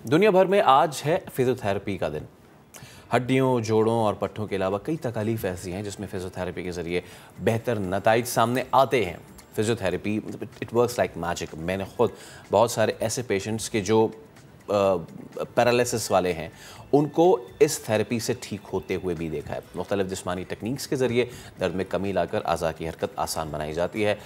दुनिया भर में आज है फिजियोथेरेपी का दिन। हड्डियों, जोड़ों और पट्टों के अलावा कई तकलीफ ऐसी हैं जिसमें फिजियोथेरेपी के ज़रिए बेहतर नताइज सामने आते हैं। Physiotherapy it works like magic. मैंने ख़ुद बहुत सारे ऐसे पेशेंट्स के जो पैरालिसिस वाले हैं उनको इस थेरेपी से ठीक होते हुए भी देखा है। मुख्तलिफ जिस्मानी टेक्निक्स के ज़रिए दर्द में कमी लाकर अज़ा की हरकत आसान बनाई जाती है।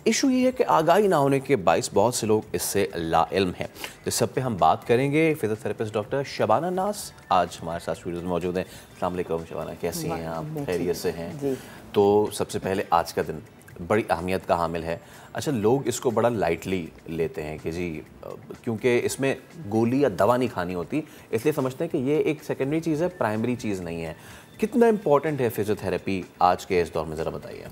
इशू ये है कि आगाही ना होने के बाइस बहुत से लोग इससे लाइल्म हैं। तो इस सब पे हम बात करेंगे। फिजियोथेरेपिस्ट डॉक्टर शबाना नाज आज हमारे साथ स्टूडियो में मौजूद हैं। अस्सलाम वालेकुम शबाना, कैसी हैं आप? खैरियत से हैं? तो सबसे पहले आज का दिन बड़ी अहमियत का हामिल है। अच्छा, लोग इसको बड़ा लाइटली लेते हैं कि जी क्योंकि इसमें गोली या दवा नहीं खानी होती, इसलिए समझते हैं कि ये एक सेकेंडरी चीज़ है, प्राइमरी चीज़ नहीं है। कितना इम्पॉर्टेंट है फिजियोथेरेपी आज के इस दौर में, ज़रा बताइए।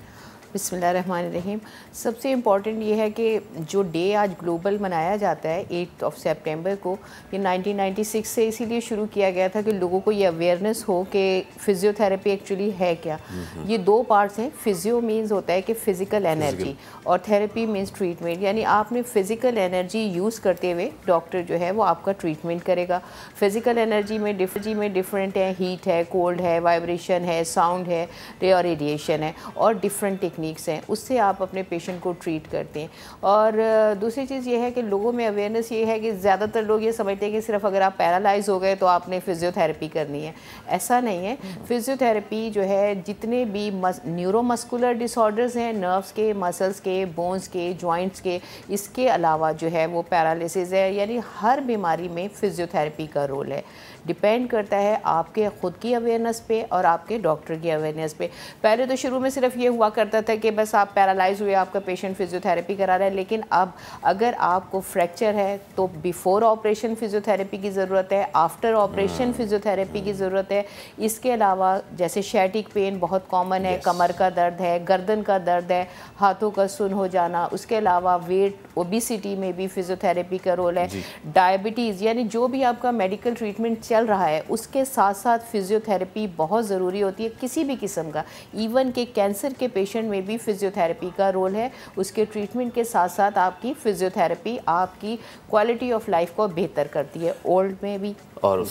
बिस्मिल्लाहिर्रहमानिर्रहीम। सबसे इम्पॉर्टेंट ये है कि जो डे आज ग्लोबल मनाया जाता है 8 सितंबर को, ये 1996 से इसीलिए शुरू किया गया था कि लोगों को ये अवेयरनेस हो कि फ़िज़ियोथेरेपी एक्चुअली है क्या। ये दो पार्ट्स हैं। फ़िज़ियो मीन्स होता है कि फ़िज़िकल एनर्जी और थेरेपी मीन्स ट्रीटमेंट, यानी आपने फ़िज़िकल एनर्जी यूज़ करते हुए डॉक्टर जो है वो आपका ट्रीटमेंट करेगा। फ़िज़िकल एनर्जी में डिफरेंट है, हीट है, कोल्ड है, वाइब्रेशन है, साउंड है और रेडिएशन है और डिफरेंट टेक्निक्स हैं, उससे आप अपने पेशेंट को ट्रीट करते हैं। और दूसरी चीज़ ये है कि लोगों में अवेयरनेस ये है कि ज़्यादातर लोग ये समझते हैं कि सिर्फ अगर आप पैरालाइज हो गए तो आपने फ़िज़ियोथेरेपी करनी है। ऐसा नहीं है। फ़िज़ियोथेरेपी जो है जितने भी न्यूरोमस्कुलर डिसऑर्डर्स हैं, नर्व्स के, मसल्स के, बोन्स के, जॉइंट्स के, इसके अलावा जो है वो पैरालिसिस है, यानी हर बीमारी में फ़िज़ियोथेरेपी का रोल है। डिपेंड करता है आपके ख़ुद की अवेयरनेस पे और आपके डॉक्टर की अवेयरनेस पे। पहले तो शुरू में सिर्फ ये हुआ करता था कि बस आप पैरालाइज हुए, आपका पेशेंट फ़िज़ियोथेरेपी करा रहा है, लेकिन अब अगर आपको फ्रैक्चर है तो बिफ़ोर ऑपरेशन फ़िज़ियोथेरेपी की ज़रूरत है, आफ्टर ऑपरेशन फ़िज़ियोथेरेपी की ज़रूरत है। इसके अलावा जैसे शैटिक पेन बहुत कॉमन है, कमर का दर्द है, गर्दन का दर्द है, हाथों का सुन्न हो जाना, उसके अलावा वेट ओबेसिटी में भी फ़िज़ियोथेरेपी का रोल है। डायबिटीज़, यानी जो भी आपका मेडिकल ट्रीटमेंट चल रहा है उसके साथ साथ फ़िज़ियोथेरेपी बहुत ज़रूरी होती है, किसी भी किस्म का। इवन के कैंसर के पेशेंट में भी फ़िज़ियोथेरेपी का रोल है। उसके ट्रीटमेंट के साथ साथ आपकी फ़िज़ियोथेरेपी आपकी क्वालिटी ऑफ लाइफ को बेहतर करती है, ओल्ड में भी और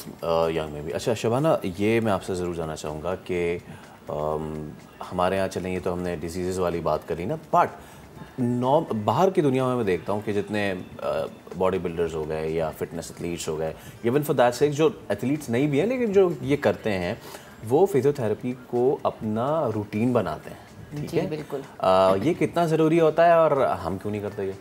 यंग में भी। अच्छा शबाना, ये मैं आपसे ज़रूर जानना चाहूँगा कि हमारे यहाँ चलें, ये तो हमने डिजीज़ वाली बात करी ना, बट बाहर की दुनिया में मैं देखता हूँ कि जितने बॉडी बिल्डर्स हो गए या फिटनेस एथलीट्स हो गए, इवन फॉर दैट सेक जो एथलीट्स नहीं भी हैं लेकिन जो ये करते हैं, वो फिजियोथेरेपी को अपना रूटीन बनाते हैं। ठीक है, बिल्कुल। ये कितना ज़रूरी होता है और हम क्यों नहीं करते ये?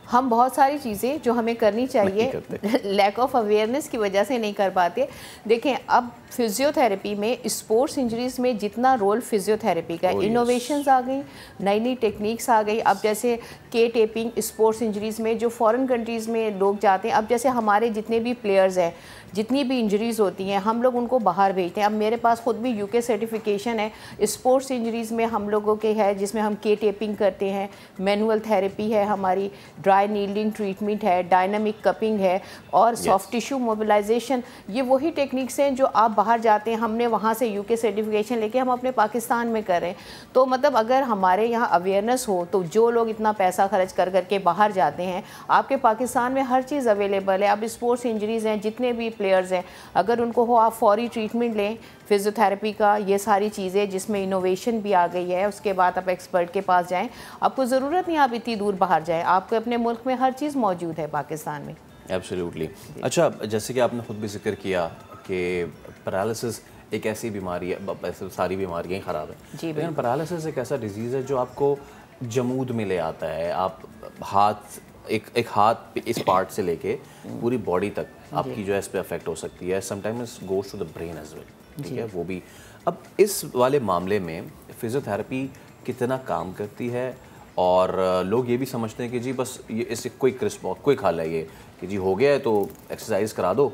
हम बहुत सारी चीज़ें जो हमें करनी चाहिए लैक ऑफ अवेयरनेस की वजह से नहीं कर पाते। देखें, अब फिज़ियोथेरेपी में स्पोर्ट्स इंजरीज़ में जितना रोल फिज़ियोथेरेपी का, इनोवेशंस आ गई, नई नई टेक्निक्स आ गई। अब जैसे के टेपिंग स्पोर्ट्स इंजरीज़ में जो फॉरेन कंट्रीज़ में लोग जाते हैं, अब जैसे हमारे जितने भी प्लेयर्स हैं, जितनी भी इंजरीज़ होती हैं, हम लोग उनको बाहर भेजते हैं। अब मेरे पास ख़ुद भी यूके सर्टिफिकेशन है स्पोर्ट्स इंजरीज़ में हम लोगों के है, जिसमें हम के टेपिंग करते हैं, मैनुअल थेरेपी है हमारी, ड्राई नीडलिंग ट्रीटमेंट है, डायनामिक कपिंग है और सॉफ्ट टिश्यू मोबिलाइजेशन। ये वही टेक्निक्स हैं जो आप बाहर जाते हैं, हमने वहाँ से यूके सर्टिफिकेशन लेके हम अपने पाकिस्तान में कर रहे हैं। तो मतलब अगर हमारे यहाँ अवेयरनेस हो तो जो लोग इतना पैसा खर्च कर करके बाहर जाते हैं, आपके पाकिस्तान में हर चीज़ अवेलेबल है। अब स्पोर्ट्स इंजरीज़ हैं, जितने भी प्लेयर्स हैं, अगर उनको हो आप फौरी ट्रीटमेंट लें फिज़ियोथेरेपी का, ये सारी चीज़ें जिसमें इनोवेशन भी आ गई है, उसके बाद आप एक्सपर्ट के पास जाएं। आपको ज़रूरत नहीं आप इतनी दूर बाहर जाएं, आपको अपने मुल्क में हर चीज़ मौजूद है पाकिस्तान में। एब्सोल्युटली। अच्छा, जैसे कि आपने खुद भी जिक्र किया कि पैरालिसिस एक ऐसी बीमारी है, वैसे सारी बीमारियाँ ही ख़राब हैं, लेकिन पैरालिसिस एक ऐसा डिजीज़ है जो आपको जमूद में ले आता है। आप हाथ एक हाथ इस पार्ट से लेके पूरी बॉडी तक आपकी जो है इस पर अफेक्ट हो सकती है। Sometimes goes to the brain as well. ठीक है, वो भी। अब इस वाले मामले में फिज़ियोथेरेपी कितना काम करती है? और लोग ये भी समझते हैं कि जी बस ये इससे क्विक रिस्पॉन्स, क्विक हल है ये, कि जी हो गया है तो एक्सरसाइज करा दो।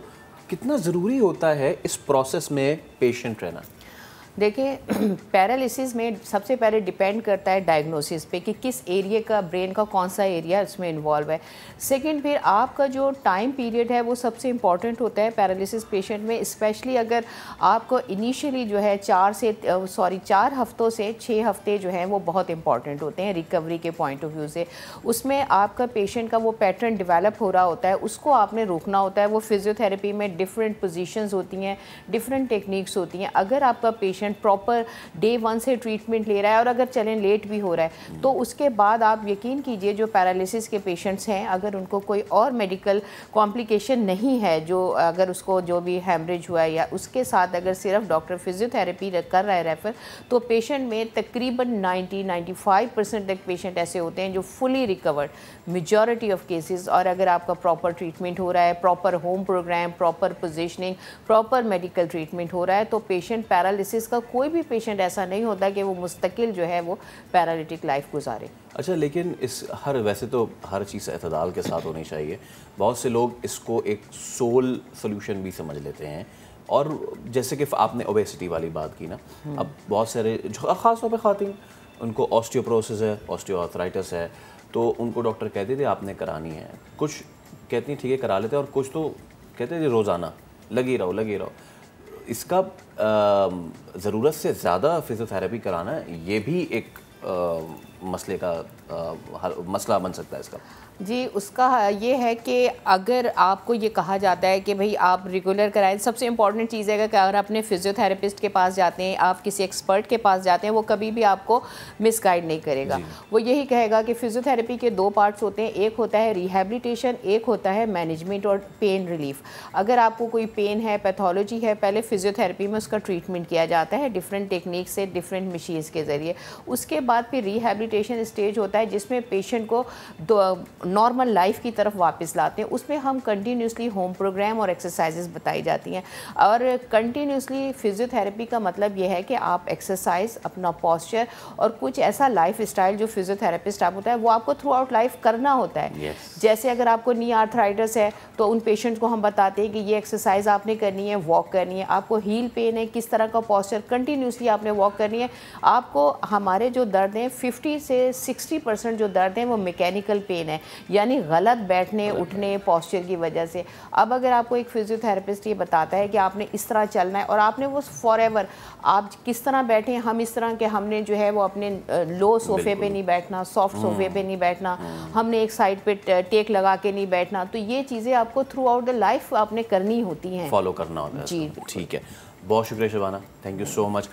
कितना ज़रूरी होता है इस प्रोसेस में पेशेंट रहना? دیکھیں پیرالیسس میں سب سے پہلے ڈیپینڈ کرتا ہے ڈائگنوسس پہ کہ کس ایریا کا برین کا کون سا ایریا اس میں انوالو ہے. سیکنڈ پھر آپ کا جو ٹائم پیریڈ ہے وہ سب سے امپورٹنٹ ہوتا ہے پیرالیسس پیشنٹ میں, اسپیشلی اگر آپ کو انیشیلی جو ہے 4 ہفتوں سے 6 ہفتے جو ہیں وہ بہت امپورٹنٹ ہوتے ہیں ریکوری کے پوائنٹ آف ویو سے. اس میں آپ کا پیشنٹ کا وہ پیٹرن ڈیولپ ہو رہا ہوتا ہے, اس کو آپ نے روکنا ہوتا ہے. وہ فزیو تھراپی میں ڈفرینٹ پوزیشنز ہوتی ہیں, ڈفرینٹ ٹیکنیکس ہوتی ہیں. اگر آپ کا پیشنٹ پراپر ڈے 1 سے ٹریٹمنٹ لے رہا ہے اور اگر چلیں لیٹ بھی ہو رہا ہے تو اس کے بعد آپ یقین کیجئے جو پیرالیسس کے پیشنٹس ہیں اگر ان کو کوئی اور میڈیکل کمپلیکیشن نہیں ہے, جو اگر اس کو جو بھی ہیمریج ہوا ہے یا اس کے ساتھ اگر صرف ڈاکٹر فزیو تھراپی کر رہا ہے ریفر, تو پیشنٹ میں تقریباً 90-95% تک پیشنٹ ایسے ہوتے ہیں جو fully recovered majority of cases. اور اگر آپ کا پراپر ٹریٹمنٹ ہو رہا ہے, proper home program, proper positioning, proper medical treatment ہو رہا ہے, تو پیشنٹ پیرالیسس کا کوئی بھی پیشنٹ ایسا نہیں ہوتا کہ وہ مستقل جو ہے وہ پیرالیٹک لائف گزارے. اچھا, لیکن ویسے تو ہر چیز اعتدال کے ساتھ ہونی چاہیے. بہت سے لوگ اس کو ایک سول سولوشن بھی سمجھ لیتے ہیں, اور جیسے کہ آپ نے اوبیسٹی والی بات کی نا, اب بہت سارے خاص طور پہ خواتین ان کو آسٹیوپروسس ہے, آسٹیو آرتھرائٹس ہے, تو ان کو ڈاکٹر کہتے تھے آپ نے کرانی ہے. کچھ کہتی ہیں ٹھیک ہے کرا لیتے ہیں, اور کچھ تو کہتے تھے روزانہ لگی رہو. اس کا ضرورت سے زیادہ فزیو تھراپی کرانا یہ بھی ایک مسئلے کا مسئلہ بن سکتا ہے اس کا. جی, اس کا یہ ہے کہ اگر آپ کو یہ کہا جاتا ہے کہ بھئی آپ ریگولر کرائیں, سب سے امپورٹنٹ چیز ہے کہ اگر آپ اپنے فزیو تھراپسٹ کے پاس جاتے ہیں, آپ کسی ایکسپرٹ کے پاس جاتے ہیں, وہ کبھی بھی آپ کو مس گائیڈ نہیں کرے گا. وہ یہی کہے گا کہ فزیو تھراپی کے 2 پارٹس ہوتے ہیں, ایک ہوتا ہے ریہیبلیٹیشن, ایک ہوتا ہے مینجمنٹ اور پین ریلیف. اگر آپ کو کوئی پین ہے, پیتھولوجی ہے, پہلے فزیو تھراپی میں اس کا ٹریٹمنٹ کیا جاتا ہے ڈفرینٹ ٹیکنیک سے, ڈفرینٹ مشینس کے ذریعے. اس کے بعد پھر ریہیبلیٹیشن اسٹیج ہوتا ہے جس میں پیشنٹ کو نارمل لائف کی طرف واپس لاتے ہیں. اس میں ہم کنٹینیوسلی ہوم پروگرام اور ایکسرسائزز بتائی جاتی ہیں. اور کنٹینیوسلی فزیو تھراپی کا مطلب یہ ہے کہ آپ ایکسرسائز, اپنا پوسچر اور کچھ ایسا لائف اسٹائل جو فزیو تھراپسٹ آپ ہوتا ہے وہ آپ کو تھرو آؤٹ لائف کرنا ہوتا ہے. جیسے اگر آپ کو نی آرتھرائٹس ہے تو ان پیشنٹ کو ہم بتاتے ہیں کہ یہ ایکسرسائز آپ نے کرنی ہے, واک کرنی ہے. آپ کو ہیل پین ہے, کس طرح کا پوسچر, کنٹینیوسلی آپ نے واک کرنی ہے. آپ کو ہمارے جو درد ہیں 50 سے 60% جو درد ہیں وہ میکینیکل پین ہے, یعنی غلط بیٹھنے اٹھنے پوسچر کی وجہ سے. اب اگر آپ کو ایک فزیو تھراپسٹ یہ بتاتا ہے کہ آپ نے اس طرح چلنا ہے اور آپ نے وہ فار ایور آپ کس طرح بیٹھیں, ہم اس طرح کہ ہم نے جو ہے وہ اپنے لو صوفے پہ نہیں بیٹھنا, سافٹ صوفے پہ نہیں بیٹھنا, ہم نے ایک سائڈ پہ ٹیک لگا کے نہیں بیٹھنا, تو یہ چیزیں آپ کو تھرو آؤٹ دا لائف آپ نے کرنی ہوتی ہیں, فالو کرنا ہوتا ہے. جی ٹھیک ہے, بہت شکریہ Shabana, thank you so much.